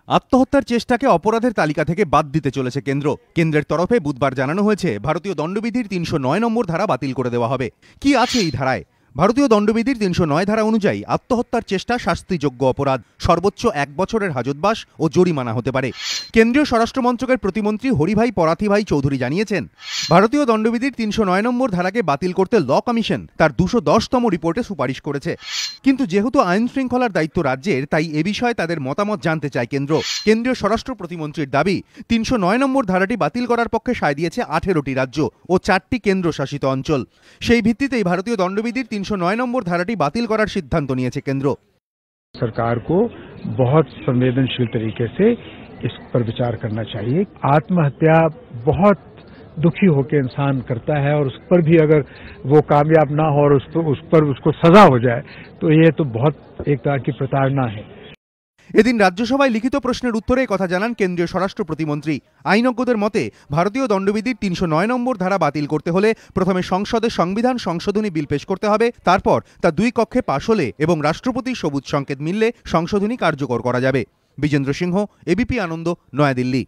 আত্মহত্যার চেষ্টাকে অপরাধের তালিকা থেকে বাদ দিতে চলেছে কেন্দ্র। কেন্দ্রের তরফে বুধবার জানানো হয়েছে ভারতীয় দণ্ডবিধির ৩০৯ নম্বর ধারা বাতিল করে দেওয়া হবে। কি আছে এই ধারায়? ভারতীয় দণ্ডবিধির ৩০৯ ধারা অনুযায়ী আত্মহত্যার চেষ্টা শাস্তিযোগ্য অপরাধ, সর্বোচ্চ ১ বছরের হাজতবাস ও জরিমানা হতে পারে। কেন্দ্রীয় স্বরাষ্ট্র মন্ত্রকের প্রতিমন্ত্রী হরিভাই পরাথিভাই চৌধুরী জানিয়েছেন, ভারতীয় দণ্ডবিধির ৩০৯ নম্বর ধারাকে বাতিল করতে ল কমিশন তার ২১০তম রিপোর্টে সুপারিশ করেছে। কিন্তু যেহেতু আইন শৃঙ্খলার দায়িত্ব রাজ্যের, তাই এ বিষয়ে তাদের মতামত জানতে চায় কেন্দ্র। কেন্দ্রীয় স্বরাষ্ট্র প্রতিমন্ত্রীর দাবি, ৩০৯ নম্বর ধারাটি বাতিল করার পক্ষে সায় দিয়েছে ১৮টি রাজ্য ও ৪টি কেন্দ্রশাসিত অঞ্চল। সেই ভিত্তিতেই ভারতীয় দণ্ডবিধির ৩০৯ নম্বর ধারাটি বাতিল করার সিদ্ধান্ত নিয়েছে কেন্দ্র। सरकार को बहुत संवेदनशील तरीके से इस पर विचार करना चाहिए। आत्महत्या बहुत दुखी होकर इंसान करता है और उस पर भी अगर वो कामयाब ना हो और उसको सजा हो जाए तो ये तो बहुत एक तरह की प्रताड़ना है। এদিন রাজ্যসভায় লিখিত প্রশ্নের উত্তরে কথা জানান কেন্দ্রীয় স্বরাষ্ট্র প্রতিমন্ত্রী। আইনজ্ঞদের মতে ভারতীয় দণ্ডবিধির ৩০৯ নম্বর ধারা বাতিল করতে হলে প্রথমে সংসদে সংবিধান সংশোধনী বিল পেশ করতে হবে, তারপর তা ২ কক্ষে পাশ হলে এবং রাষ্ট্রপতির সবুজ সংকেত মিললে সংশোধনী কার্যকর করা যাবে। বিজেন্দ্র সিংহ, এবিপি আনন্দ, নয়াদিল্লি।